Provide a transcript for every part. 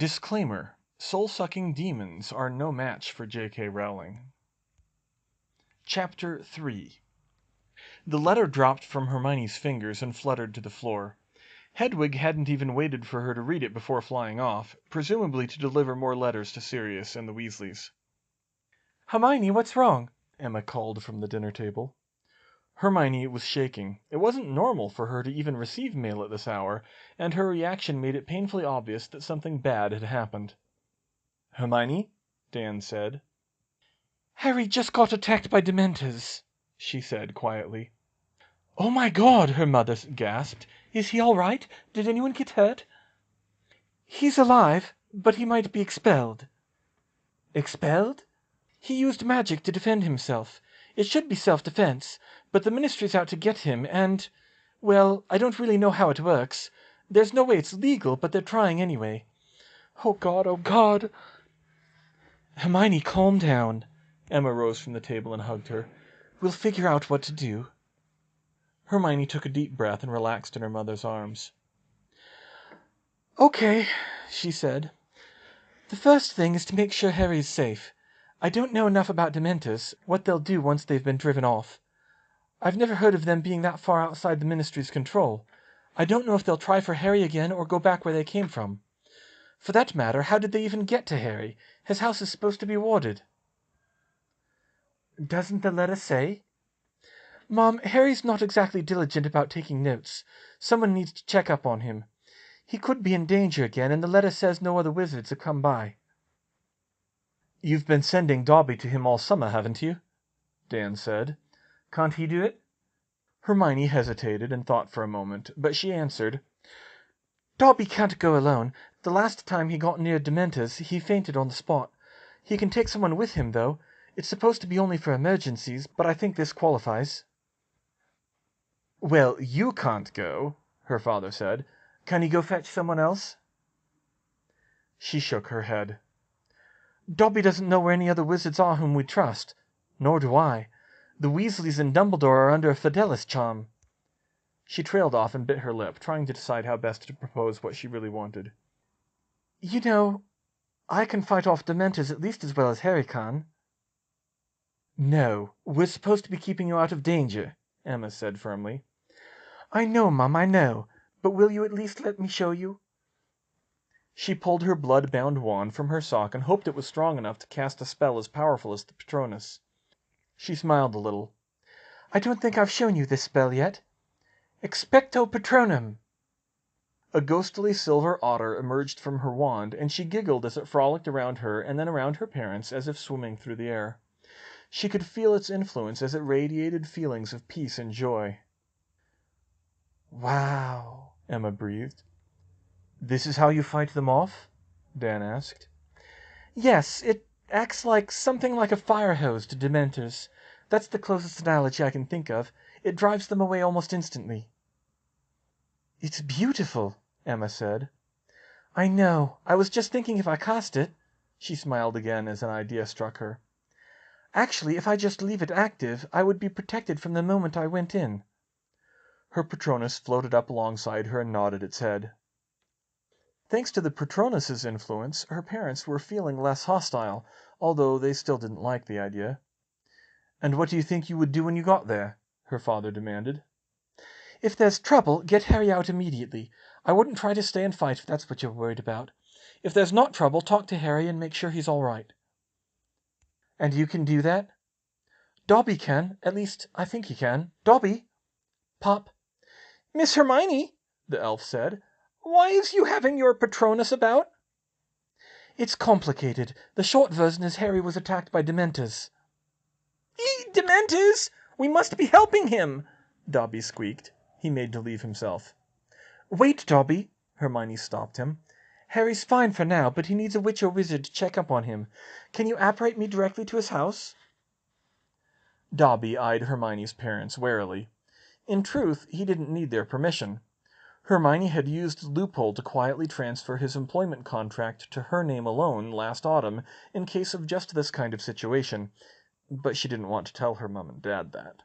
Disclaimer: soul-sucking demons are no match for J.K. Rowling. Chapter 3. The letter dropped from Hermione's fingers and fluttered to the floor. Hedwig hadn't even waited for her to read it before flying off, presumably to deliver more letters to Sirius and the Weasleys. "Hermione, what's wrong?" Emma called from the dinner table. Hermione was shaking. It wasn't normal for her to even receive mail at this hour, and her reaction made it painfully obvious that something bad had happened. "Hermione?" Dan said. "Harry just got attacked by Dementors," she said quietly. "Oh my God!" her mother gasped. "Is he all right? Did anyone get hurt?" "He's alive, but he might be expelled." "Expelled?" "He used magic to defend himself. It should be self-defense, but the Ministry's out to get him, and... well, I don't really know how it works. There's no way it's legal, but they're trying anyway. Oh God, oh God!" "Hermione, calm down." Emma rose from the table and hugged her. "We'll figure out what to do." Hermione took a deep breath and relaxed in her mother's arms. "Okay," she said. "The first thing is to make sure Harry's safe. I don't know enough about Dementors, what they'll do once they've been driven off. I've never heard of them being that far outside the Ministry's control. I don't know if they'll try for Harry again or go back where they came from. For that matter, how did they even get to Harry? His house is supposed to be warded." "Doesn't the letter say?" "Mom, Harry's not exactly diligent about taking notes. Someone needs to check up on him. He could be in danger again, and the letter says no other wizards have come by." "You've been sending Dobby to him all summer, haven't you?" Dan said. "Can't he do it?" Hermione hesitated and thought for a moment, but she answered, "Dobby can't go alone. The last time he got near Dementors, he fainted on the spot. He can take someone with him, though. It's supposed to be only for emergencies, but I think this qualifies." "Well, you can't go," her father said. "Can he go fetch someone else?" She shook her head. "Dobby doesn't know where any other wizards are whom we trust. Nor do I. The Weasleys and Dumbledore are under a Fidelis charm." She trailed off and bit her lip, trying to decide how best to propose what she really wanted. "You know, I can fight off Dementors at least as well as Harry can." "No, we're supposed to be keeping you out of danger," Emma said firmly. "I know, Mum, I know. But will you at least let me show you?" She pulled her blood-bound wand from her sock and hoped it was strong enough to cast a spell as powerful as the Patronus. She smiled a little. "I don't think I've shown you this spell yet. Expecto Patronum!" A ghostly silver otter emerged from her wand, and she giggled as it frolicked around her and then around her parents as if swimming through the air. She could feel its influence as it radiated feelings of peace and joy. "Wow," Emma breathed. "This is how you fight them off?" Dan asked. "Yes, it acts like something like a fire hose to Dementors. That's the closest analogy I can think of. It drives them away almost instantly." "It's beautiful," Emma said. "I know. I was just thinking if I cast it..." She smiled again as an idea struck her. "Actually, if I just leave it active, I would be protected from the moment I went in." Her Patronus floated up alongside her and nodded its head. Thanks to the Patronus's influence, her parents were feeling less hostile, although they still didn't like the idea. "And what do you think you would do when you got there?" her father demanded. "If there's trouble, get Harry out immediately. I wouldn't try to stay and fight if that's what you're worried about. If there's not trouble, talk to Harry and make sure he's all right." "And you can do that?" "Dobby can. At least, I think he can. Dobby!" Pop. "Miss Hermione," the elf said, "why is you having your Patronus about?" "It's complicated. The short version is Harry was attacked by Dementors." "Dementors! We must be helping him!" Dobby squeaked. He made to leave himself. "Wait, Dobby!" Hermione stopped him. "Harry's fine for now, but he needs a witch or wizard to check up on him. Can you apparate me directly to his house?" Dobby eyed Hermione's parents warily. In truth, he didn't need their permission. Hermione had used the loophole to quietly transfer his employment contract to her name alone last autumn in case of just this kind of situation, but she didn't want to tell her mum and dad that.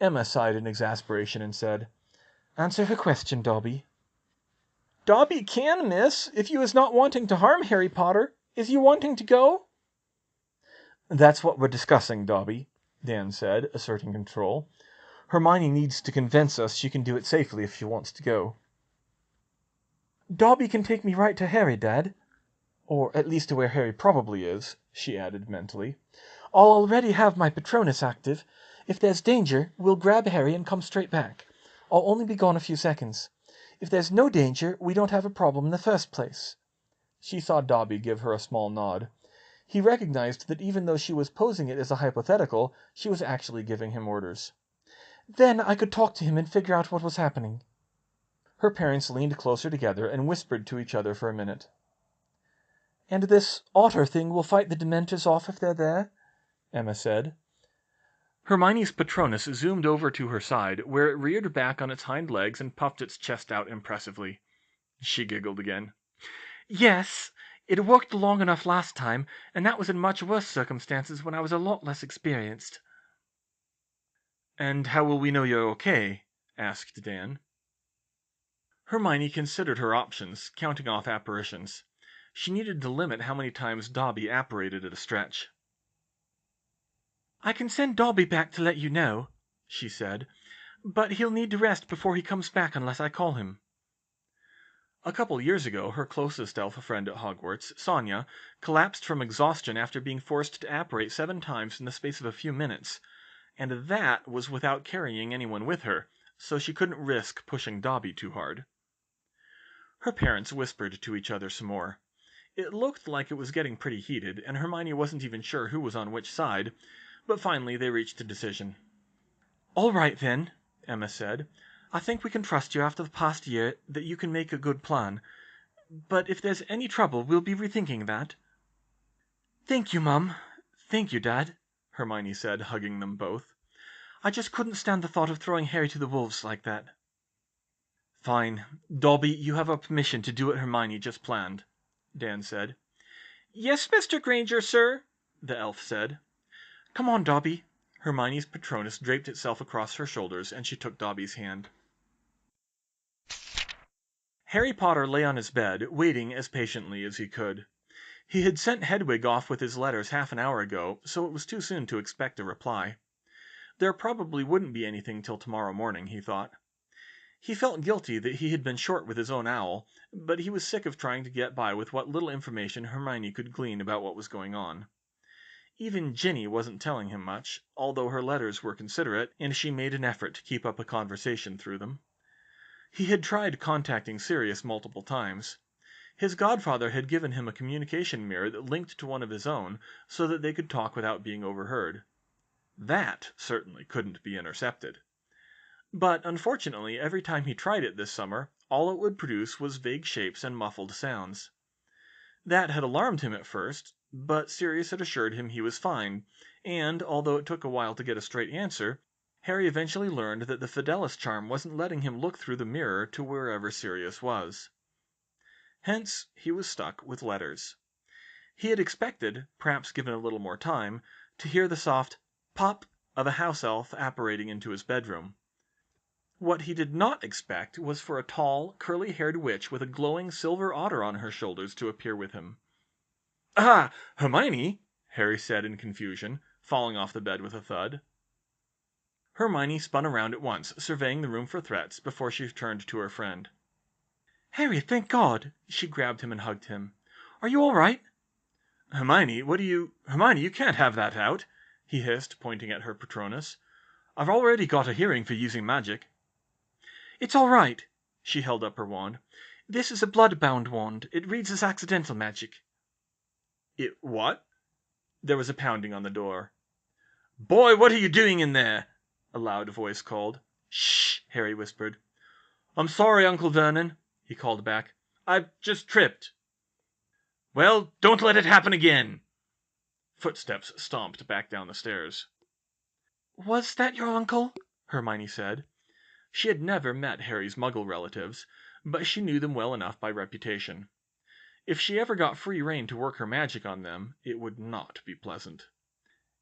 Emma sighed in exasperation and said, "Answer her question, Dobby." Dobby can, miss, if you is not wanting to harm Harry Potter. Is you wanting to go? That's what we're discussing, Dobby, Dan said, asserting control. Hermione needs to convince us she can do it safely if she wants to go. Dobby can take me right to Harry, Dad. Or at least to where Harry probably is, she added mentally. I'll already have my Patronus active. If there's danger, we'll grab Harry and come straight back. I'll only be gone a few seconds. If there's no danger, we don't have a problem in the first place. She saw Dobby give her a small nod. He recognized that even though she was posing it as a hypothetical, she was actually giving him orders. Then I could talk to him and figure out what was happening. Her parents leaned closer together and whispered to each other for a minute. And this otter thing will fight the Dementors off if they're there? Emma said. Hermione's Patronus zoomed over to her side, where it reared back on its hind legs and puffed its chest out impressively. She giggled again. Yes, it worked long enough last time, and that was in much worse circumstances when I was a lot less experienced. And how will we know you're okay? Asked Dan. Hermione considered her options, counting off apparitions. She needed to limit how many times Dobby apparated at a stretch. I can send Dobby back to let you know, she said, but he'll need to rest before he comes back unless I call him. A couple years ago, her closest elf friend at Hogwarts, Sonia, collapsed from exhaustion after being forced to apparate 7 times in the space of a few minutes, and that was without carrying anyone with her, so she couldn't risk pushing Dobby too hard. Her parents whispered to each other some more. It looked like it was getting pretty heated, and Hermione wasn't even sure who was on which side, but finally they reached a decision. All right, then, Emma said. I think we can trust you after the past year that you can make a good plan. But if there's any trouble, we'll be rethinking that. Thank you, Mum. Thank you, Dad, Hermione said, hugging them both. I just couldn't stand the thought of throwing Harry to the wolves like that. Fine. Dobby, you have our permission to do what Hermione just planned, Dan said. Yes, Mr. Granger, sir, the elf said. Come on, Dobby. Hermione's Patronus draped itself across her shoulders, and she took Dobby's hand. Harry Potter lay on his bed, waiting as patiently as he could. He had sent Hedwig off with his letters half an hour ago, so it was too soon to expect a reply. There probably wouldn't be anything till tomorrow morning, he thought. He felt guilty that he had been short with his own owl, but he was sick of trying to get by with what little information Hermione could glean about what was going on. Even Ginny wasn't telling him much, although her letters were considerate, and she made an effort to keep up a conversation through them. He had tried contacting Sirius multiple times. His godfather had given him a communication mirror that linked to one of his own, so that they could talk without being overheard. That certainly couldn't be intercepted. But unfortunately, every time he tried it this summer, all it would produce was vague shapes and muffled sounds. That had alarmed him at first, but Sirius had assured him he was fine, and, although it took a while to get a straight answer, Harry eventually learned that the Fidelis charm wasn't letting him look through the mirror to wherever Sirius was. Hence, he was stuck with letters. He had expected, perhaps given a little more time, to hear the soft pop of a house elf apparating into his bedroom. What he did not expect was for a tall, curly-haired witch with a glowing silver otter on her shoulders to appear with him. "Ah, Hermione!" Harry said in confusion, falling off the bed with a thud. Hermione spun around at once, surveying the room for threats, before she turned to her friend. "Harry, thank God!" She grabbed him and hugged him. "Are you all right?" Hermione, you can't have that out," he hissed, pointing at her Patronus. "I've already got a hearing for using magic." "It's all right." She held up her wand. "This is a blood-bound wand. It reads as accidental magic." "It what?" There was a pounding on the door. "Boy, what are you doing in there?" a loud voice called. "Shh!" Harry whispered. "I'm sorry, Uncle Vernon," he called back. "I've just tripped." "Well, don't let it happen again." Footsteps stomped back down the stairs. "Was that your uncle?" Hermione said. She had never met Harry's Muggle relatives, but she knew them well enough by reputation. If she ever got free rein to work her magic on them, it would not be pleasant.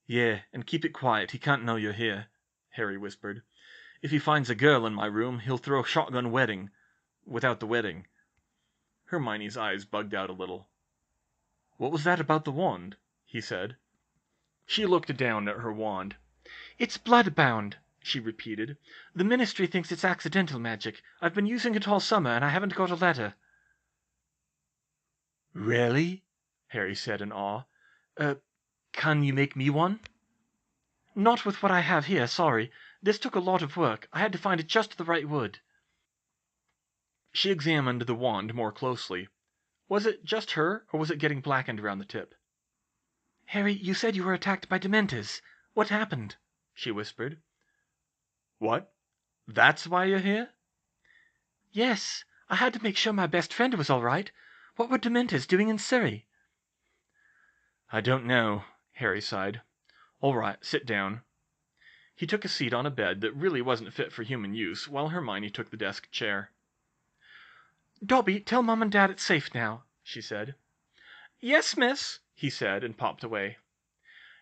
"Yeah, and keep it quiet. He can't know you're here," Harry whispered. "If he finds a girl in my room, he'll throw shotgun wedding. Without the wedding." Hermione's eyes bugged out a little. "What was that about the wand?" he said. She looked down at her wand. "It's blood-bound," she repeated. "The Ministry thinks it's accidental magic. I've been using it all summer, and I haven't got a letter." "Really?" Harry said in awe. Can you make me one?" "Not with what I have here, sorry. This took a lot of work. I had to find just the right wood." She examined the wand more closely. Was it just her, or was it getting blackened around the tip? "Harry, you said you were attacked by Dementors. What happened?" she whispered. "What? That's why you're here?" "Yes. I had to make sure my best friend was all right. What were Dementors doing in Surrey?" "I don't know," Harry sighed. "All right, sit down." He took a seat on a bed that really wasn't fit for human use, while Hermione took the desk chair. "Dobby, tell Mum and Dad it's safe now," she said. Yes, miss," he said, and popped away.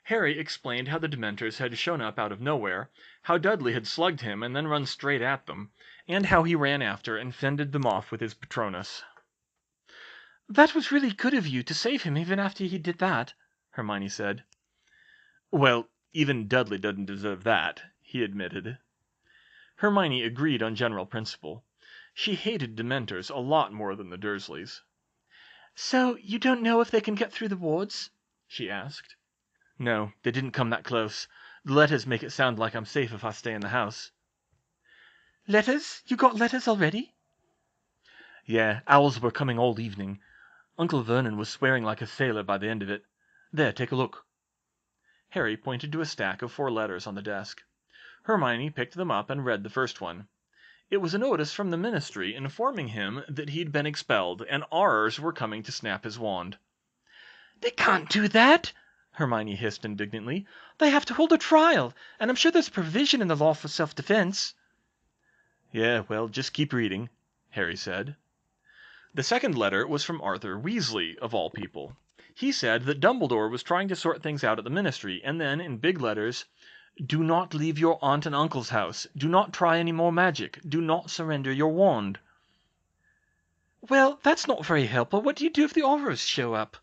Harry explained how the Dementors had shown up out of nowhere, how Dudley had slugged him and then run straight at them, and how he ran after and fended them off with his Patronus. "That was really good of you to save him even after he did that," Hermione said. "Well, even Dudley doesn't deserve that," he admitted. Hermione agreed on general principle. She hated Dementors a lot more than the Dursleys. "So you don't know if they can get through the wards?" she asked. "No, they didn't come that close. The letters make it sound like I'm safe if I stay in the house." "Letters? You got letters already?" "Yeah, owls were coming all evening. Uncle Vernon was swearing like a sailor by the end of it. There, take a look." Harry pointed to a stack of 4 letters on the desk. Hermione picked them up and read the first one. It was a notice from the Ministry informing him that he'd been expelled, and Aurors were coming to snap his wand. "They can't do that!" Hermione hissed indignantly. "They have to hold a trial, and I'm sure there's a provision in the law for self-defense." "Yeah, well, just keep reading," Harry said. The second letter was from Arthur Weasley, of all people. He said that Dumbledore was trying to sort things out at the Ministry, and then, in big letters, "Do not leave your aunt and uncle's house. Do not try any more magic. Do not surrender your wand." "Well, that's not very helpful. What do you do if the Aurors show up?"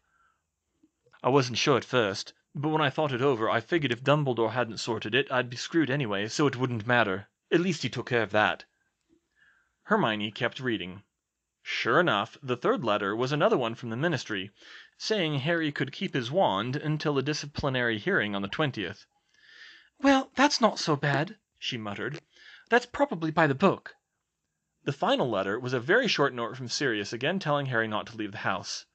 "I wasn't sure at first, but when I thought it over, I figured if Dumbledore hadn't sorted it, I'd be screwed anyway, so it wouldn't matter. At least he took care of that." Hermione kept reading. Sure enough, the third letter was another one from the Ministry, saying Harry could keep his wand until a disciplinary hearing on the 20th. "Well, that's not so bad," she muttered. "That's probably by the book." The final letter was a very short note from Sirius again telling Harry not to leave the house.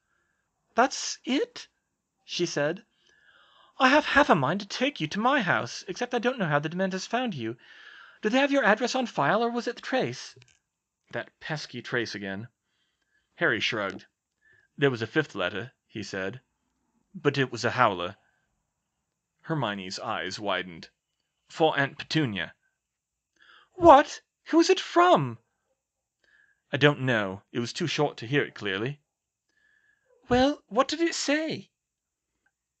"That's it?" she said. "I have half a mind to take you to my house, except I don't know how the Dementors found you. Do they have your address on file, or was it the trace?" That pesky trace again. Harry shrugged. "There was a 5th letter," he said, "but it was a howler." Hermione's eyes widened. "For Aunt Petunia." "What? Who's it from?" "I don't know. It was too short to hear it clearly." "Well, what did it say?"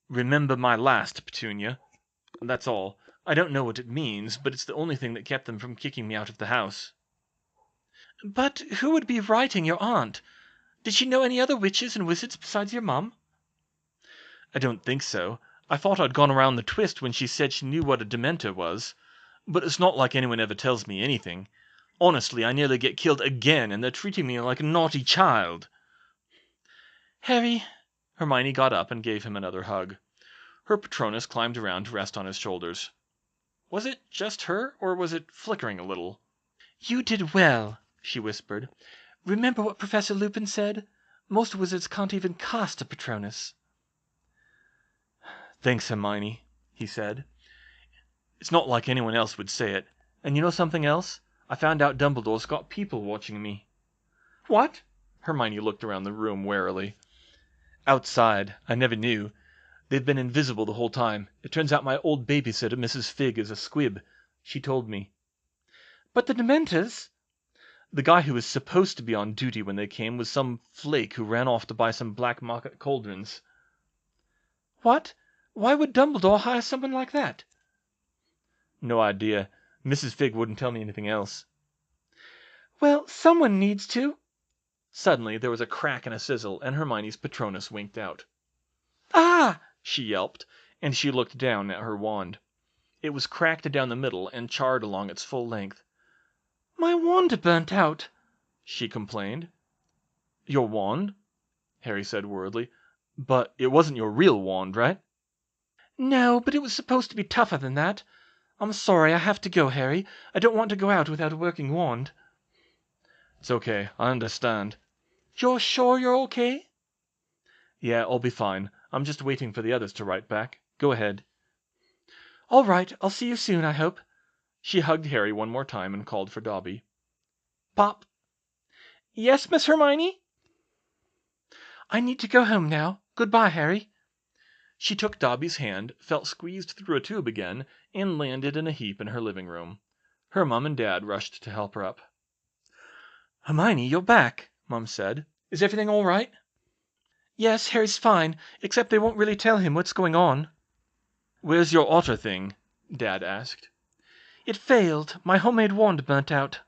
"Remember my last, Petunia." That's all. I don't know what it means, but it's the only thing that kept them from kicking me out of the house. "But who would be writing your aunt? Did she know any other witches and wizards besides your mum?" "I don't think so. I thought I'd gone around the twist when she said she knew what a Dementor was. But it's not like anyone ever tells me anything. Honestly, I nearly get killed again, and they're treating me like a naughty child." "Harry." Hermione got up and gave him another hug. Her Patronus climbed around to rest on his shoulders. Was it just her, or was it flickering a little? "You did well," she whispered. "Remember what Professor Lupin said? Most wizards can't even cast a Patronus." "Thanks, Hermione," he said. "It's not like anyone else would say it. And you know something else? I found out Dumbledore's got people watching me." "What?" Hermione looked around the room warily. "Outside. I never knew. They've been invisible the whole time. It turns out my old babysitter, Mrs. Figg, is a squib. She told me." "But the Dementors?" "The guy who was supposed to be on duty when they came was some flake who ran off to buy some black market cauldrons." "What? Why would Dumbledore hire someone like that?" "No idea. Mrs. Figg wouldn't tell me anything else." "Well, someone needs to." Suddenly there was a crack and a sizzle, and Hermione's Patronus winked out. Ah! She yelped, and she looked down at her wand. It was cracked down the middle and charred along its full length. My wand burnt out, she complained. Your wand? Harry said worriedly. But it wasn't your real wand, right? No, but it was supposed to be tougher than that. I'm sorry, I have to go, Harry. I don't want to go out without a working wand. It's okay, I understand. You're sure you're okay? Yeah, I'll be fine. I'm just waiting for the others to write back. Go ahead. All right, I'll see you soon, I hope. She hugged Harry one more time and called for Dobby. Pop. Yes, Miss Hermione? I need to go home now. Goodbye, Harry. She took Dobby's hand, felt squeezed through a tube again, and landed in a heap in her living room. Her mom and dad rushed to help her up. Hermione, you're back, Mom said. Is everything all right? Yes, Harry's fine, except they won't really tell him what's going on. Where's your otter thing? Dad asked. It failed. My homemade wand burnt out.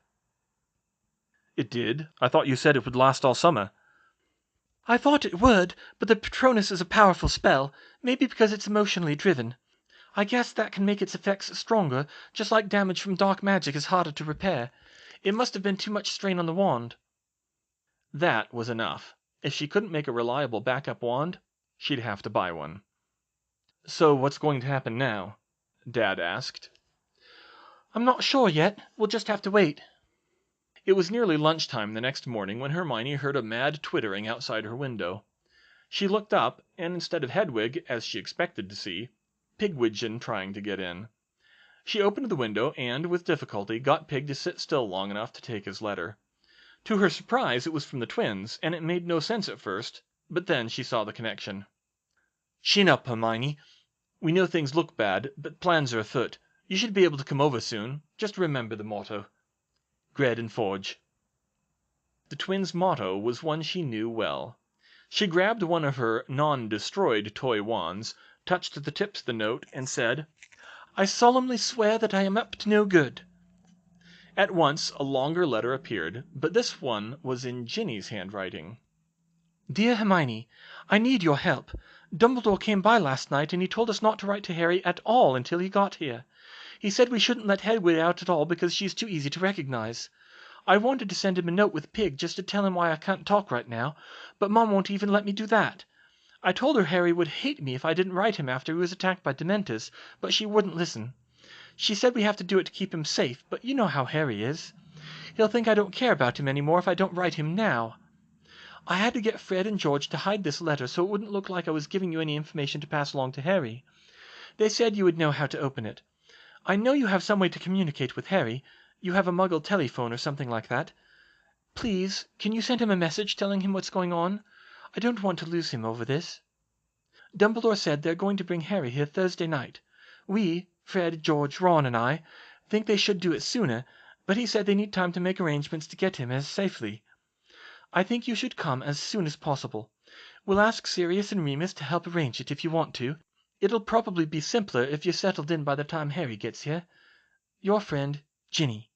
It did? I thought you said it would last all summer. I thought it would, but the Patronus is a powerful spell, maybe because it's emotionally driven. I guess that can make its effects stronger, just like damage from dark magic is harder to repair. It must have been too much strain on the wand. That was enough. If she couldn't make a reliable backup wand, she'd have to buy one. So what's going to happen now? Dad asked. I'm not sure yet. We'll just have to wait. It was nearly lunchtime the next morning when Hermione heard a mad twittering outside her window. She looked up, and instead of Hedwig, as she expected to see, Pigwidgeon trying to get in. She opened the window and, with difficulty, got Pig to sit still long enough to take his letter. To her surprise, it was from the twins, and it made no sense at first, but then she saw the connection. Chin up, Hermione. We know things look bad, but plans are afoot. You should be able to come over soon. Just remember the motto. Gred and Forge. The twins' motto was one she knew well. She grabbed one of her non-destroyed toy wands, touched the tips of the note, and said, I solemnly swear that I am up to no good. At once a longer letter appeared, but this one was in Ginny's handwriting. Dear Hermione, I need your help. Dumbledore came by last night, and he told us not to write to Harry at all until he got here. He said we shouldn't let Hedwig out at all because she's too easy to recognize. I wanted to send him a note with Pig just to tell him why I can't talk right now, but Mom won't even let me do that. I told her Harry would hate me if I didn't write him after he was attacked by Dementors, but she wouldn't listen. She said we have to do it to keep him safe, but you know how Harry is. He'll think I don't care about him any more if I don't write him now. I had to get Fred and George to hide this letter so it wouldn't look like I was giving you any information to pass along to Harry. They said you would know how to open it. I know you have some way to communicate with Harry. You have a Muggle telephone or something like that. Please, can you send him a message telling him what's going on? I don't want to lose him over this. Dumbledore said they're going to bring Harry here Thursday night. We, Fred, George, Ron, and I, think they should do it sooner, but he said they need time to make arrangements to get him as safely. I think you should come as soon as possible. We'll ask Sirius and Remus to help arrange it if you want to. It'll probably be simpler if you're settled in by the time Harry gets here. Your friend, Ginny.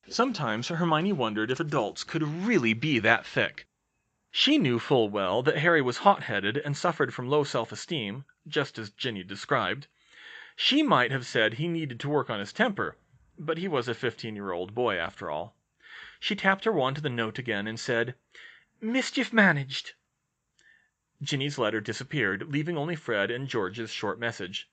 Sometimes Hermione wondered if adults could really be that thick. She knew full well that Harry was hot-headed and suffered from low self-esteem, just as Ginny described. She might have said he needed to work on his temper, but he was a 15-year-old boy after all. She tapped her wand to the note again and said, Mischief managed. Ginny's letter disappeared, leaving only Fred and George's short message.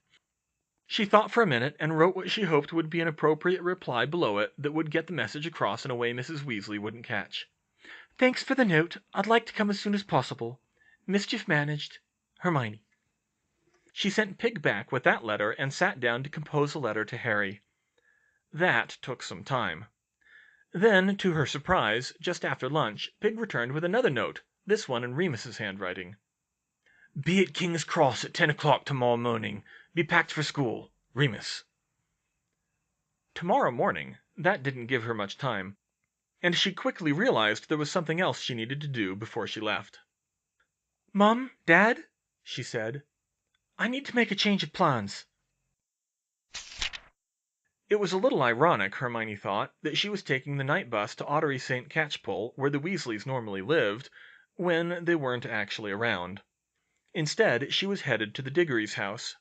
She thought for a minute and wrote what she hoped would be an appropriate reply below it that would get the message across in a way Mrs. Weasley wouldn't catch. Thanks for the note. I'd like to come as soon as possible. Mischief managed. Hermione. She sent Pig back with that letter and sat down to compose a letter to Harry. That took some time. Then, to her surprise, just after lunch, Pig returned with another note, this one in Remus's handwriting. Be at King's Cross at 10 o'clock tomorrow morning. Be packed for school. Remus. Tomorrow morning? That didn't give her much time, and she quickly realized there was something else she needed to do before she left. Mom, Dad, she said, I need to make a change of plans. It was a little ironic, Hermione thought, that she was taking the night bus to Ottery St. Catchpole, where the Weasleys normally lived, when they weren't actually around. Instead, she was headed to the Diggory's house.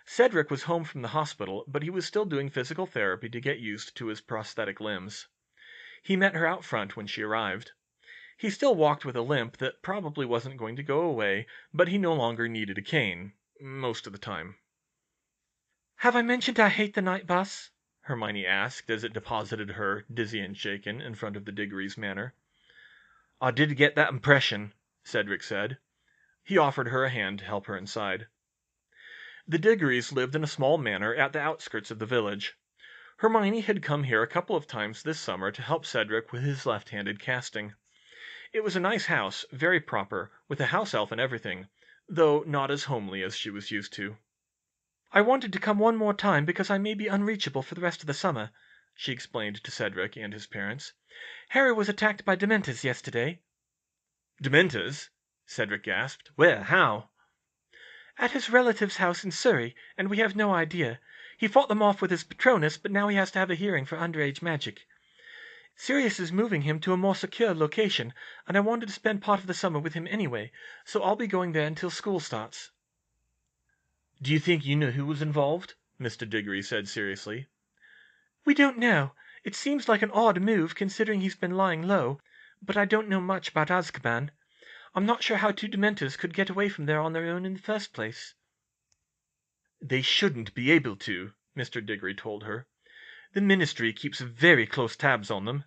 Cedric was home from the hospital, but he was still doing physical therapy to get used to his prosthetic limbs. He met her out front when she arrived. He still walked with a limp that probably wasn't going to go away, but he no longer needed a cane. Most of the time. "Have I mentioned I hate the night bus?" Hermione asked as it deposited her, dizzy and shaken, in front of the Diggory's manor. "I did get that impression," Cedric said. He offered her a hand to help her inside. The Diggorys lived in a small manor at the outskirts of the village. Hermione had come here a couple of times this summer to help Cedric with his left-handed casting. It was a nice house, very proper, with a house elf and everything, though not as homely as she was used to. "I wanted to come one more time because I may be unreachable for the rest of the summer," she explained to Cedric and his parents. "Harry was attacked by Dementors yesterday." "Dementors?" Cedric gasped. "Where? How?" "At his relative's house in Surrey, and we have no idea. He fought them off with his Patronus, but now he has to have a hearing for underage magic. Sirius is moving him to a more secure location, and I wanted to spend part of the summer with him anyway, so I'll be going there until school starts." "Do you think you know who was involved?" Mr. Diggory said seriously. "We don't know. It seems like an odd move, considering he's been lying low, but I don't know much about Azkaban. I'm not sure how two Dementors could get away from there on their own in the first place." "They shouldn't be able to," Mr. Diggory told her. "The Ministry keeps very close tabs on them."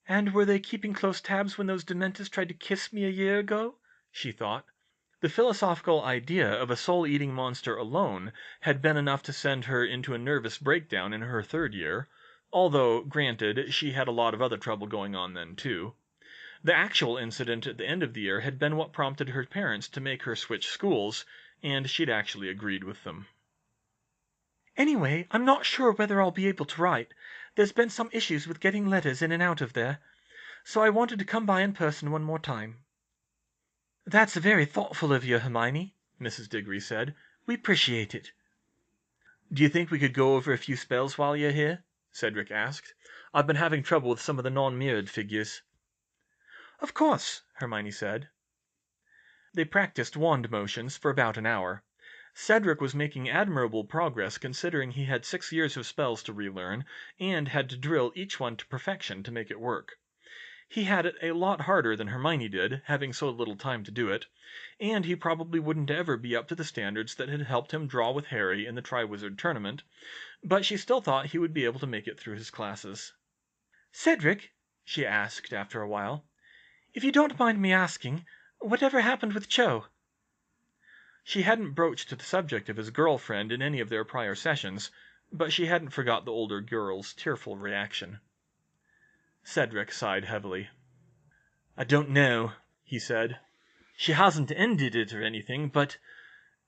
"And were they keeping close tabs when those Dementors tried to kiss me a year ago?" she thought. The philosophical idea of a soul-eating monster alone had been enough to send her into a nervous breakdown in her third year, although, granted, she had a lot of other trouble going on then, too. The actual incident at the end of the year had been what prompted her parents to make her switch schools, and she'd actually agreed with them. "Anyway, I'm not sure whether I'll be able to write. There's been some issues with getting letters in and out of there, so I wanted to come by in person one more time." "That's very thoughtful of you, Hermione," Mrs. Diggory said. "We appreciate it." "Do you think we could go over a few spells while you're here?" Cedric asked. "I've been having trouble with some of the non-mirrored figures." "Of course," Hermione said. They practiced wand motions for about an hour. Cedric was making admirable progress considering he had 6 years of spells to relearn, and had to drill each one to perfection to make it work. He had it a lot harder than Hermione did, having so little time to do it, and he probably wouldn't ever be up to the standards that had helped him draw with Harry in the Triwizard Tournament, but she still thought he would be able to make it through his classes. "Cedric," she asked after a while, "if you don't mind me asking, whatever happened with Cho?" She hadn't broached the subject of his girlfriend in any of their prior sessions, but she hadn't forgot the older girl's tearful reaction. Cedric sighed heavily. "I don't know," he said. "She hasn't ended it or anything, but,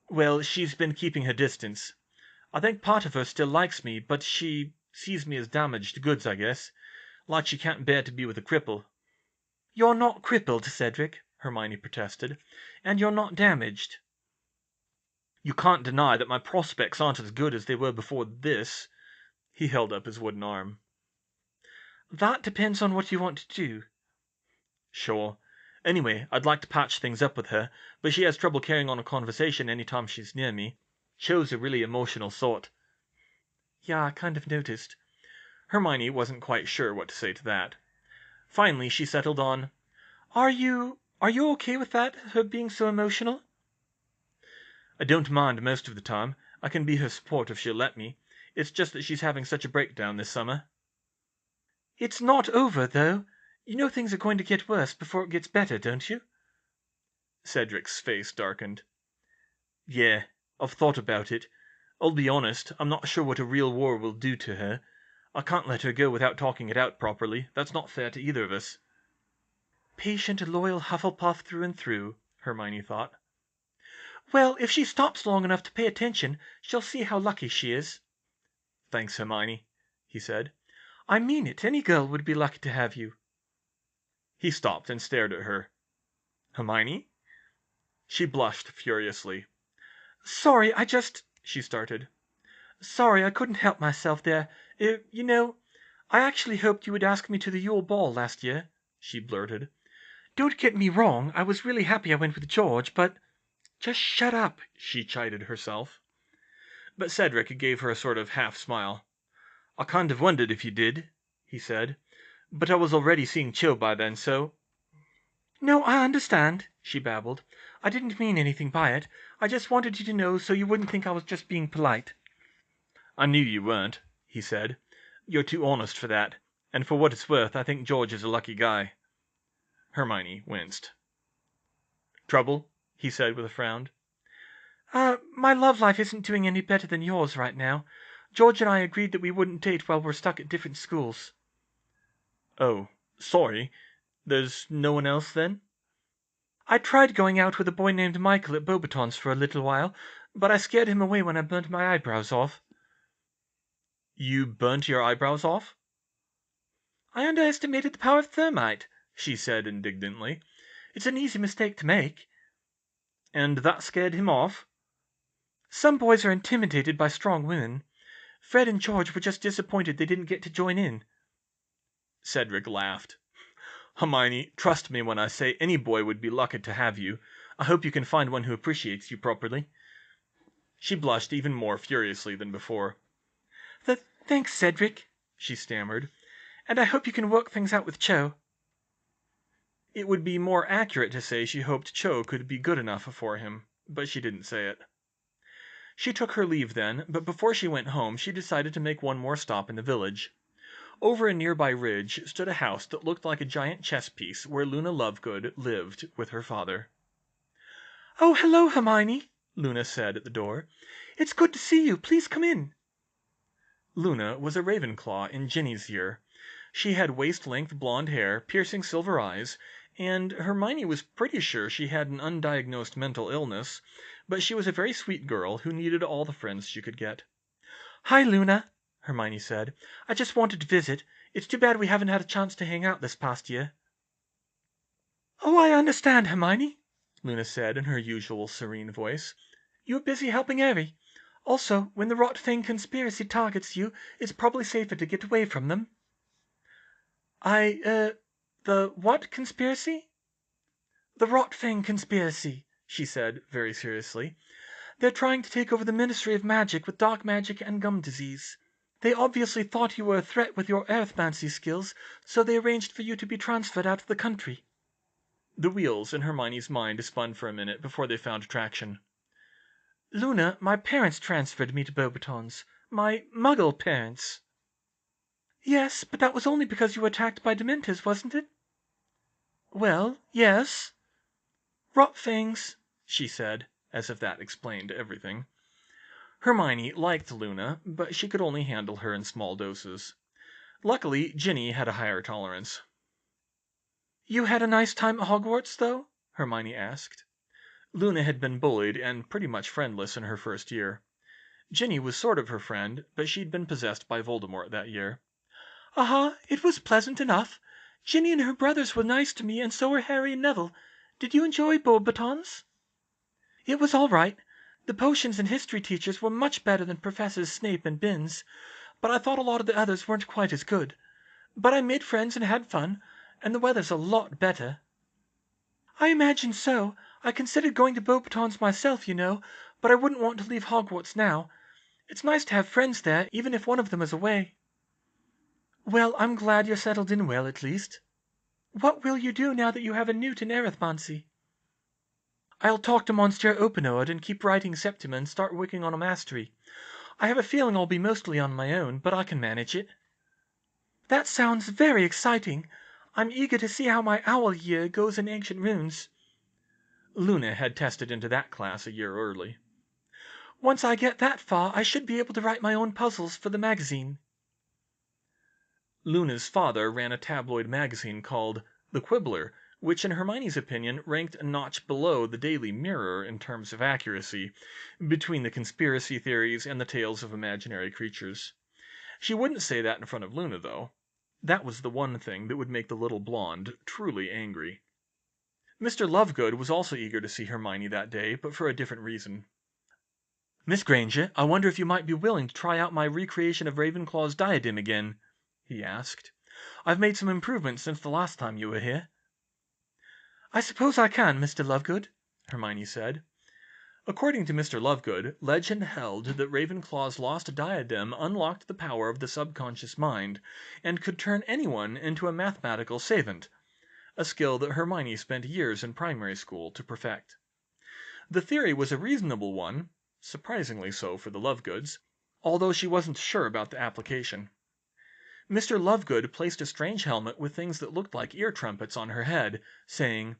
well, she's been keeping her distance. I think part of her still likes me, but she sees me as damaged goods, I guess. Like she can't bear to be with a cripple." "You're not crippled, Cedric," Hermione protested, "and you're not damaged." "You can't deny that my prospects aren't as good as they were before this." He held up his wooden arm. "That depends on what you want to do." "Sure. Anyway, I'd like to patch things up with her, but she has trouble carrying on a conversation any time she's near me. Cho's a really emotional sort." "Yeah, I kind of noticed." Hermione wasn't quite sure what to say to that. Finally, she settled on, Are you okay with that, her being so emotional?" "I don't mind most of the time. I can be her support if she'll let me. It's just that she's having such a breakdown this summer." "It's not over, though. You know things are going to get worse before it gets better, don't you?" Cedric's face darkened. "Yeah, I've thought about it. I'll be honest, I'm not sure what a real war will do to her. I can't let her go without talking it out properly. That's not fair to either of us." Patient, loyal Hufflepuff through and through, Hermione thought. "Well, if she stops long enough to pay attention, she'll see how lucky she is." "Thanks, Hermione," he said. "I mean it. Any girl would be lucky to have you." He stopped and stared at her. "Hermione?" She blushed furiously. "Sorry, she started. Sorry, I couldn't help myself there. You know, I actually hoped you would ask me to the Yule Ball last year," she blurted. "Don't get me wrong, I was really happy I went with George, but—" "Just shut up," she chided herself. But Cedric gave her a sort of half smile. "I kind of wondered if you did," he said. "But I was already seeing Cho by then, so—" "No, I understand," she babbled. "I didn't mean anything by it. I just wanted you to know so you wouldn't think I was just being polite." "I knew you weren't," he said. "You're too honest for that, and for what it's worth, I think George is a lucky guy." Hermione winced. "Trouble?" he said with a frown. My love life isn't doing any better than yours right now. George and I agreed that we wouldn't date while we're stuck at different schools." "Oh, sorry. There's no one else, then?" "I tried going out with a boy named Michael at Beauxbatons for a little while, but I scared him away when I burnt my eyebrows off." "You burnt your eyebrows off?" "I underestimated the power of thermite," she said indignantly. "It's an easy mistake to make." "And that scared him off?" "Some boys are intimidated by strong women. Fred and George were just disappointed they didn't get to join in." Cedric laughed. "Hermione, trust me when I say any boy would be lucky to have you. I hope you can find one who appreciates you properly." She blushed even more furiously than before. Thanks, Cedric," she stammered. "And I hope you can work things out with Cho." It would be more accurate to say she hoped Cho could be good enough for him, but she didn't say it. She took her leave then, but before she went home she decided to make one more stop in the village. Over a nearby ridge stood a house that looked like a giant chess piece where Luna Lovegood lived with her father. "Oh, hello, Hermione," Luna said at the door. "It's good to see you. Please come in." Luna was a Ravenclaw in Ginny's year. She had waist-length blonde hair, piercing silver eyes, and Hermione was pretty sure she had an undiagnosed mental illness, but she was a very sweet girl who needed all the friends she could get. "Hi, Luna," Hermione said. "I just wanted to visit. It's too bad we haven't had a chance to hang out this past year." "Oh, I understand, Hermione," Luna said in her usual serene voice. "You're busy helping Harry. Also, when the Rot Fang conspiracy targets you, it's probably safer to get away from them." The what conspiracy?" "The Rot Fang conspiracy," she said very seriously. "They're trying to take over the Ministry of Magic with dark magic and gum disease. They obviously thought you were a threat with your arithmancy skills, so they arranged for you to be transferred out of the country." The wheels in Hermione's mind spun for a minute before they found traction. "Luna, my parents transferred me to Beauxbatons. My Muggle parents." "Yes, but that was only because you were attacked by Dementors, wasn't it?" "Well, yes." "Rot Fangs," she said, as if that explained everything. Hermione liked Luna, but she could only handle her in small doses. Luckily, Ginny had a higher tolerance. "You had a nice time at Hogwarts, though?" Hermione asked. Luna had been bullied and pretty much friendless in her first year. Ginny was sort of her friend, but she'd been possessed by Voldemort that year. It was pleasant enough. Ginny and her brothers were nice to me, and so were Harry and Neville. Did you enjoy Beauxbatons?" "It was all right. The potions and history teachers were much better than Professors Snape and Binns, but I thought a lot of the others weren't quite as good. But I made friends and had fun, and the weather's a lot better." "I imagine so. I considered going to Beauxbatons myself, you know, but I wouldn't want to leave Hogwarts now. It's nice to have friends there, even if one of them is away." "Well, I'm glad you're settled in well, at least. What will you do now that you have a newt in arithmancy?" "I'll talk to Monsieur Openoard and keep writing Septima and start working on a mastery. I have a feeling I'll be mostly on my own, but I can manage it." "That sounds very exciting. I'm eager to see how my owl year goes in ancient runes." Luna had tested into that class a year early. "Once I get that far, I should be able to write my own puzzles for the magazine." Luna's father ran a tabloid magazine called The Quibbler, which in Hermione's opinion ranked a notch below the Daily Mirror in terms of accuracy, between the conspiracy theories and the tales of imaginary creatures. She wouldn't say that in front of Luna, though. That was the one thing that would make the little blonde truly angry. Mr. Lovegood was also eager to see Hermione that day, but for a different reason. "Miss Granger, I wonder if you might be willing to try out my recreation of Ravenclaw's diadem again?" he asked. "I've made some improvements since the last time you were here." "I suppose I can, Mr. Lovegood," Hermione said. According to Mr. Lovegood, legend held that Ravenclaw's lost diadem unlocked the power of the subconscious mind, and could turn anyone into a mathematical savant, a skill that Hermione spent years in primary school to perfect. The theory was a reasonable one, surprisingly so for the Lovegoods, although she wasn't sure about the application. Mr. Lovegood placed a strange helmet with things that looked like ear trumpets on her head, saying,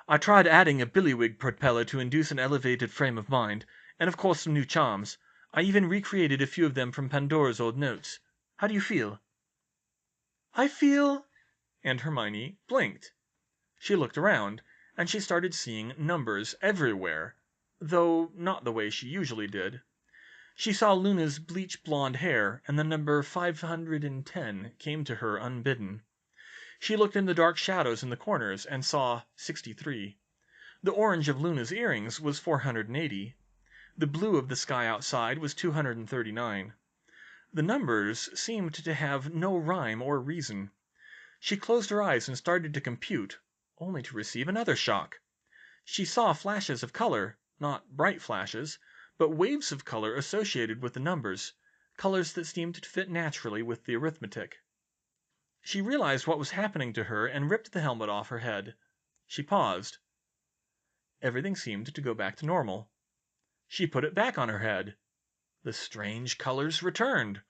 "I tried adding a billywig propeller to induce an elevated frame of mind, and of course some new charms. I even recreated a few of them from Pandora's old notes. How do you feel?" "I feel—" and Hermione blinked. She looked around, and she started seeing numbers everywhere, though not the way she usually did. She saw Luna's bleach blonde hair, and the number 510 came to her unbidden. She looked in the dark shadows in the corners and saw 63. The orange of Luna's earrings was 480. The blue of the sky outside was 239. The numbers seemed to have no rhyme or reason. She closed her eyes and started to compute, only to receive another shock. She saw flashes of color, not bright flashes, but waves of color associated with the numbers, colors that seemed to fit naturally with the arithmetic. She realized what was happening to her and ripped the helmet off her head. She paused. Everything seemed to go back to normal. She put it back on her head. The strange colors returned.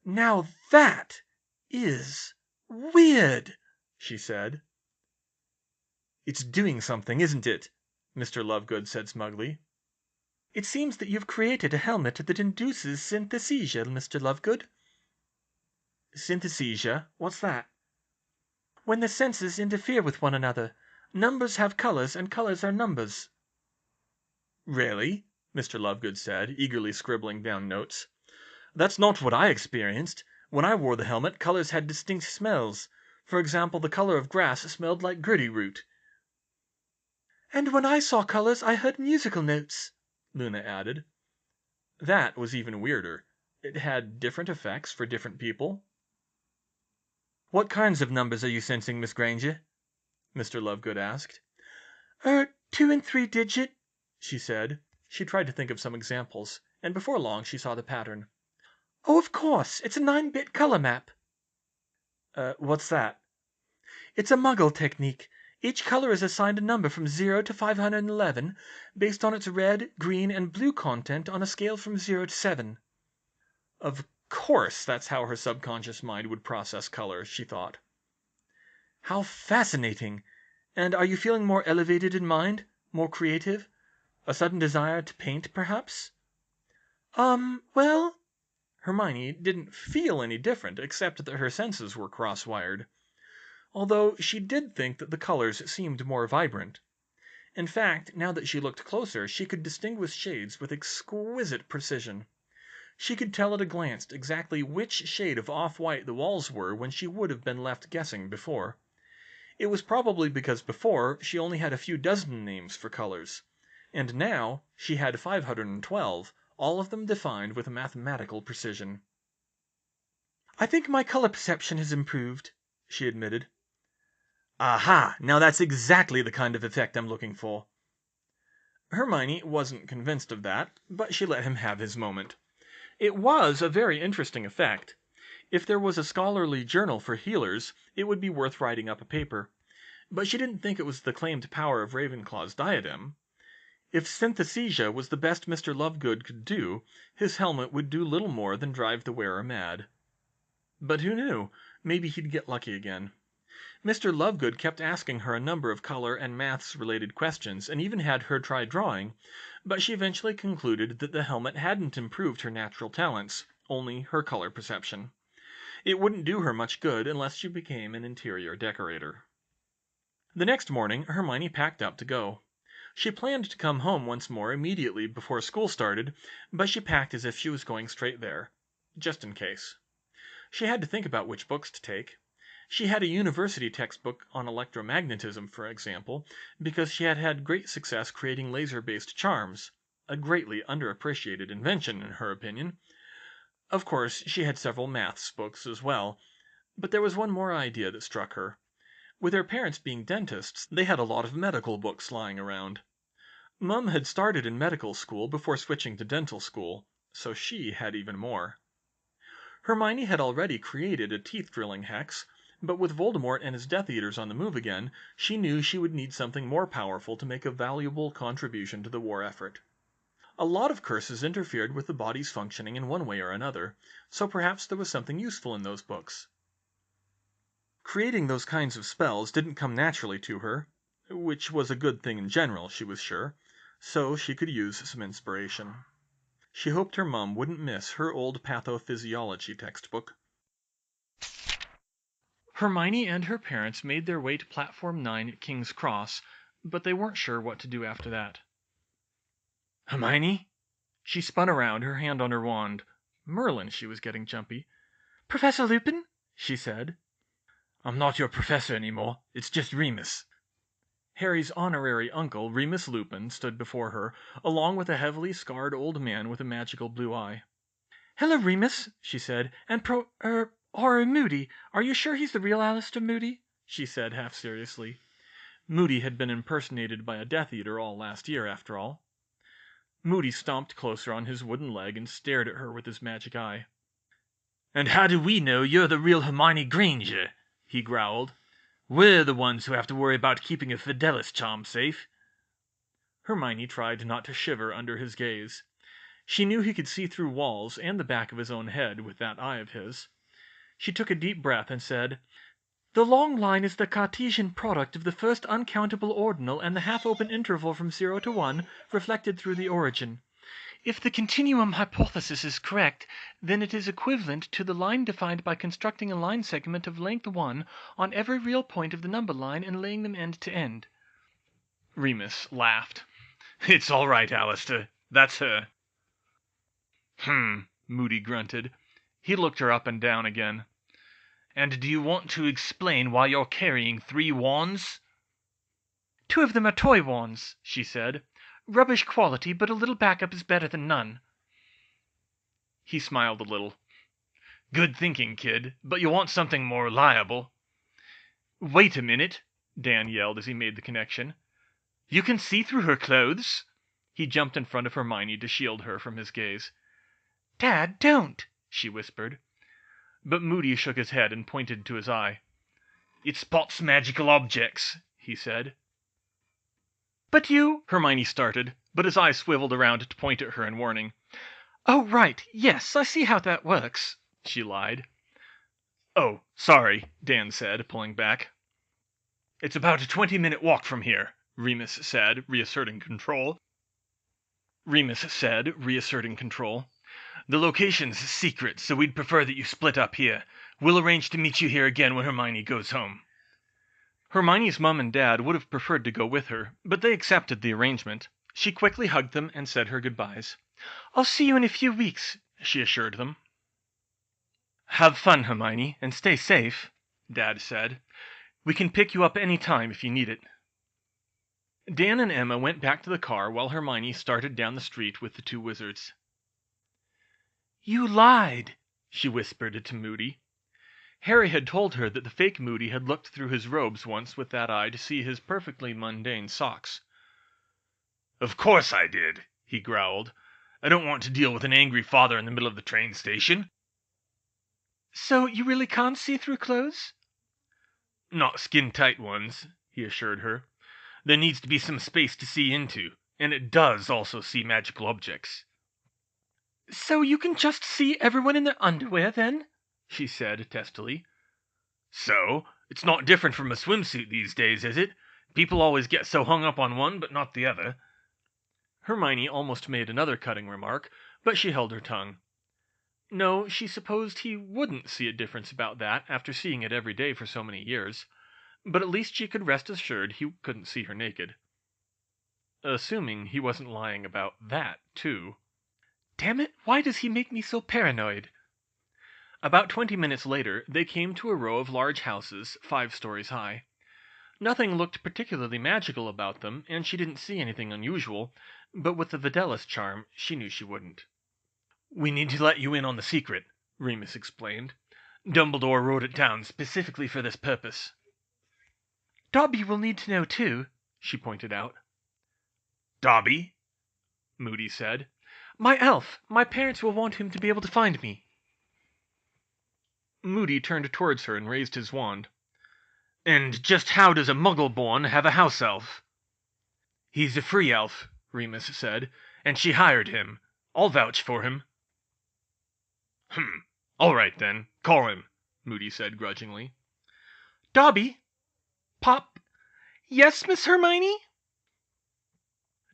"Now that is weird," she said. "It's doing something, isn't it?" Mr. Lovegood said smugly. "It seems that you've created a helmet that induces synthesia, Mr. Lovegood." "Synthesia? What's that?" "When the senses interfere with one another. Numbers have colors, and colors are numbers." "Really?" Mr. Lovegood said, eagerly scribbling down notes. "That's not what I experienced. When I wore the helmet, colors had distinct smells. For example, the color of grass smelled like gritty root." "And when I saw colors, I heard musical notes," Luna added. That was even weirder. It had different effects for different people. "What kinds of numbers are you sensing, Miss Granger?" Mr. Lovegood asked. 2 and 3 digit," she said. She tried to think of some examples, and before long she saw the pattern. "Oh, of course, it's a 9-bit color map." What's that?" "It's a Muggle technique. Each color is assigned a number from 0 to 511, based on its red, green, and blue content on a scale from 0 to 7. Of course, that's how her subconscious mind would process color, she thought. "How fascinating! And are you feeling more elevated in mind? More creative? A sudden desire to paint, perhaps?" Well..." Hermione didn't feel any different, except that her senses were cross-wired. Although she did think that the colors seemed more vibrant. In fact, now that she looked closer, she could distinguish shades with exquisite precision. She could tell at a glance exactly which shade of off-white the walls were when she would have been left guessing before. It was probably because before she only had a few dozen names for colors, and now she had 512, all of them defined with mathematical precision. "I think my color perception has improved," she admitted. "Aha! Now that's exactly the kind of effect I'm looking for." Hermione wasn't convinced of that, but she let him have his moment. It was a very interesting effect. If there was a scholarly journal for healers, it would be worth writing up a paper. But she didn't think it was the claimed power of Ravenclaw's diadem. If synthesia was the best Mr. Lovegood could do, his helmet would do little more than drive the wearer mad. But who knew? Maybe he'd get lucky again. Mr. Lovegood kept asking her a number of color and maths-related questions, and even had her try drawing, but she eventually concluded that the helmet hadn't improved her natural talents, only her color perception. It wouldn't do her much good unless she became an interior decorator. The next morning, Hermione packed up to go. She planned to come home once more immediately before school started, but she packed as if she was going straight there, just in case. She had to think about which books to take. She had a university textbook on electromagnetism, for example, because she had had great success creating laser-based charms, a greatly underappreciated invention in her opinion. Of course, she had several maths books as well, but there was one more idea that struck her. With their parents being dentists, they had a lot of medical books lying around. Mum had started in medical school before switching to dental school, so she had even more. Hermione had already created a teeth-drilling hex, but with Voldemort and his Death Eaters on the move again, she knew she would need something more powerful to make a valuable contribution to the war effort. A lot of curses interfered with the body's functioning in one way or another, so perhaps there was something useful in those books. Creating those kinds of spells didn't come naturally to her, which was a good thing in general, she was sure, so she could use some inspiration. She hoped her mum wouldn't miss her old pathophysiology textbook. Hermione and her parents made their way to Platform 9 at King's Cross, but they weren't sure what to do after that. Hermione? She spun around, her hand on her wand. Merlin, she was getting jumpy. Professor Lupin? She said. I'm not your professor anymore. It's just Remus. Harry's honorary uncle, Remus Lupin, stood before her, along with a heavily scarred old man with a magical blue eye. Hello, Remus, she said. And Horror Moody. Are you sure he's the real Alistair Moody? She said, half seriously. Moody had been impersonated by a Death Eater all last year, after all. Moody stomped closer on his wooden leg and stared at her with his magic eye. And how do we know you're the real Hermione Granger? He growled. We're the ones who have to worry about keeping a Fidelis charm safe. Hermione tried not to shiver under his gaze. She knew he could see through walls and the back of his own head with that eye of his. She took a deep breath and said, The long line is the Cartesian product of the first uncountable ordinal and the half-open interval from 0 to 1, reflected through the origin. If the continuum hypothesis is correct, then it is equivalent to the line defined by constructing a line segment of length 1 on every real point of the number line and laying them end to end. Remus laughed. It's all right, Alistair. That's her. Moody grunted. He looked her up and down again. And do you want to explain why you're carrying 3 wands? 2 of them are toy wands, she said. Rubbish quality, but a little backup is better than none. He smiled a little. Good thinking, kid, but you want something more reliable. Wait a minute, Dan yelled as he made the connection. You can see through her clothes? He jumped in front of Hermione to shield her from his gaze. Dad, don't, she whispered. But Moody shook his head and pointed to his eye. It spots magical objects, he said. But you... Hermione started, but his eye swiveled around to point at her in warning. Oh, right, yes, I see how that works, she lied. Oh, sorry, Dan said, pulling back. It's about a 20-minute walk from here, Remus said, reasserting control. The location's secret, so we'd prefer that you split up here. We'll arrange to meet you here again when Hermione goes home. Hermione's mum and dad would have preferred to go with her, but they accepted the arrangement. She quickly hugged them and said her goodbyes. I'll see you in a few weeks, she assured them. Have fun, Hermione, and stay safe, Dad said. We can pick you up any time if you need it. Dan and Emma went back to the car while Hermione started down the street with the 2 wizards. You lied, she whispered to Moody. Harry had told her that the fake Moody had looked through his robes once with that eye to see his perfectly mundane socks. Of course I did, he growled. I don't want to deal with an angry father in the middle of the train station. So you really can't see through clothes? Not skin-tight ones, he assured her. There needs to be some space to see into, and it does also see magical objects. So you can just see everyone in their underwear, then? She said testily. So? It's not different from a swimsuit these days, is it? People always get so hung up on one, but not the other. Hermione almost made another cutting remark, but she held her tongue. No, she supposed he wouldn't see a difference about that after seeing it every day for so many years, but at least she could rest assured he couldn't see her naked. Assuming he wasn't lying about that, too. Damn it, why does he make me so paranoid? About 20 minutes later, they came to a row of large houses, 5 stories high. Nothing looked particularly magical about them, and she didn't see anything unusual, but with the Videlis charm, she knew she wouldn't. "We need to let you in on the secret," Remus explained. "Dumbledore wrote it down specifically for this purpose." Dobby will need to know too, she pointed out. "Dobby?" Moody said. "My elf. My parents will want him to be able to find me." Moody turned towards her and raised his wand. "And just how does a Muggle-born have a house elf?" "He's a free elf," Remus said, "and she hired him. I'll vouch for him." All right then. Call him," Moody said grudgingly. "Dobby? Pop? Yes, Miss Hermione?"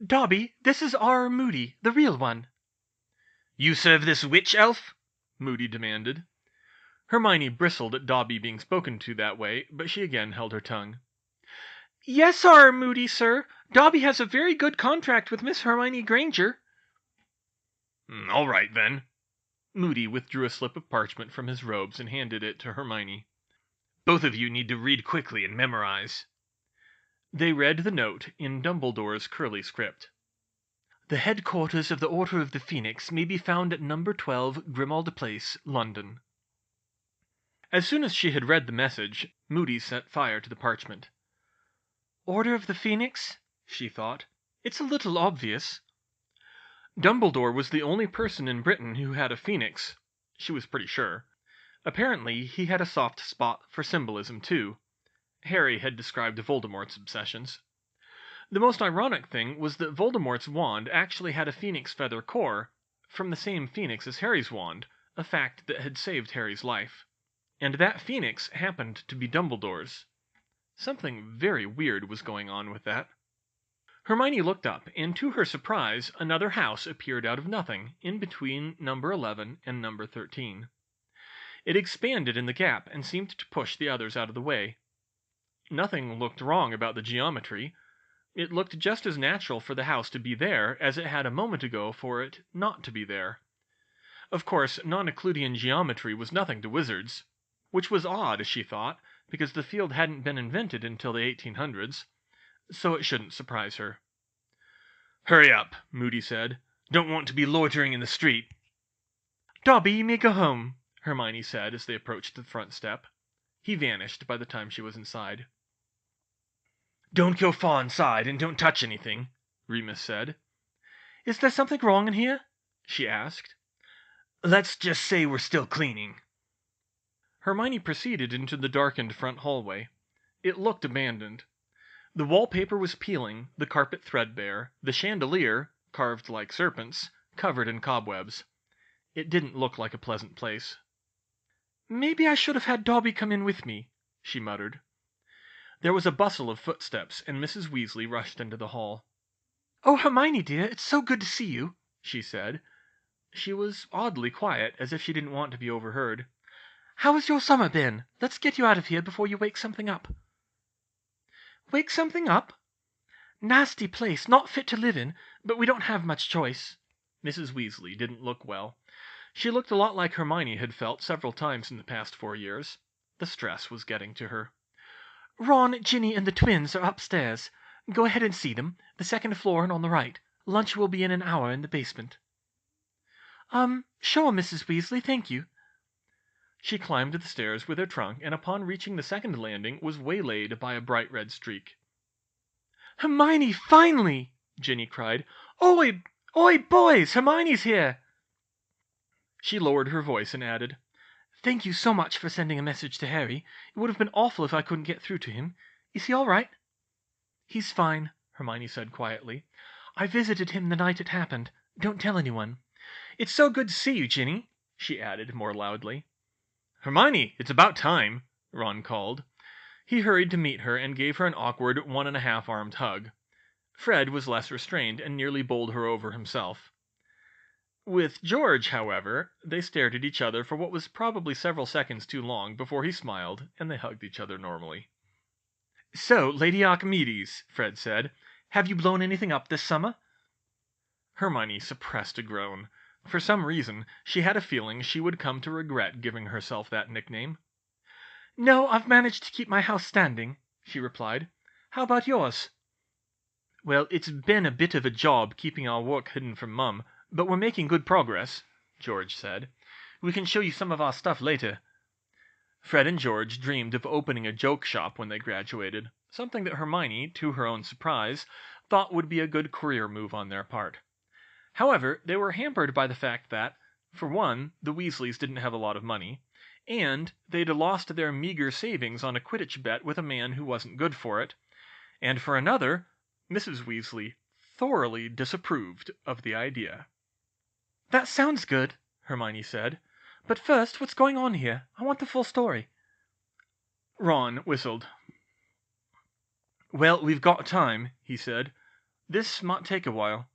"Dobby, this is our Moody, the real one." "You serve this witch elf?" Moody demanded. Hermione bristled at Dobby being spoken to that way, but she again held her tongue. "Yes, our Moody, sir. Dobby has a very good contract with Miss Hermione Granger." "All right then." Moody withdrew a slip of parchment from his robes and handed it to Hermione. "Both of you need to read quickly and memorize." They read the note in Dumbledore's curly script. "The headquarters of the Order of the Phoenix may be found at number 12, Grimmauld Place, London." As soon as she had read the message, Moody set fire to the parchment. "Order of the Phoenix?" she thought. "It's a little obvious." Dumbledore was the only person in Britain who had a phoenix, she was pretty sure. Apparently, he had a soft spot for symbolism, too. Harry had described Voldemort's obsessions. The most ironic thing was that Voldemort's wand actually had a phoenix feather core, from the same phoenix as Harry's wand, a fact that had saved Harry's life. And that phoenix happened to be Dumbledore's. Something very weird was going on with that. Hermione looked up, and to her surprise, another house appeared out of nothing, in between number 11 and number 13. It expanded in the gap and seemed to push the others out of the way. Nothing looked wrong about the geometry. It looked just as natural for the house to be there as it had a moment ago for it not to be there. Of course, non-Euclidean geometry was nothing to wizards, which was odd, she thought, because the field hadn't been invented until the 1800s. So it shouldn't surprise her. "Hurry up," Moody said. "Don't want to be loitering in the street." "Dobby, you may go home," Hermione said as they approached the front step. He vanished by the time she was inside. "Don't go far inside, and don't touch anything," Remus said. "Is there something wrong in here?" she asked. "Let's just say we're still cleaning." Hermione proceeded into the darkened front hallway. It looked abandoned. The wallpaper was peeling, the carpet threadbare, the chandelier, carved like serpents, covered in cobwebs. It didn't look like a pleasant place. "Maybe I should have had Dobby come in with me," she muttered. There was a bustle of footsteps, and Mrs. Weasley rushed into the hall. "Oh, Hermione dear, it's so good to see you," she said. She was oddly quiet, as if she didn't want to be overheard. "How has your summer been? Let's get you out of here before you wake something up." "Wake something up?" "Nasty place, not fit to live in, but we don't have much choice." Mrs. Weasley didn't look well. She looked a lot like Hermione had felt several times in the past 4 years. The stress was getting to her. "Ron, Ginny, and the twins are upstairs. Go ahead and see them. The second floor and on the right. Lunch will be in an hour in the basement." Sure, Mrs. Weasley, thank you." She climbed the stairs with her trunk, and upon reaching the second landing was waylaid by a bright red streak. "Hermione, finally!" Ginny cried. "Oi, oi, boys! Hermione's here!" She lowered her voice and added, "Thank you so much for sending a message to Harry. It would have been awful if I couldn't get through to him. Is he all right?" "He's fine," Hermione said quietly. "I visited him the night it happened. Don't tell anyone. It's so good to see you, Ginny," she added more loudly. "Hermione, it's about time," Ron called. He hurried to meet her and gave her an awkward 1.5-armed hug. Fred was less restrained and nearly bowled her over himself. With George, however, they stared at each other for what was probably several seconds too long before he smiled and they hugged each other normally. "So, Lady Archimedes," Fred said, "have you blown anything up this summer?" Hermione suppressed a groan. For some reason, she had a feeling she would come to regret giving herself that nickname. "No, I've managed to keep my house standing," she replied. "How about yours?" Well, it's been a bit of a job keeping our work hidden from Mum, but we're making good progress, George said. We can show you some of our stuff later. Fred and George dreamed of opening a joke shop when they graduated, something that Hermione, to her own surprise, thought would be a good career move on their part. However, they were hampered by the fact that, for one, the Weasleys didn't have a lot of money, and they'd lost their meager savings on a Quidditch bet with a man who wasn't good for it, and for another, Mrs. Weasley thoroughly disapproved of the idea. That sounds good, Hermione said. But first, what's going on here? I want the full story. Ron whistled. Well, we've got time, he said. This might take a while.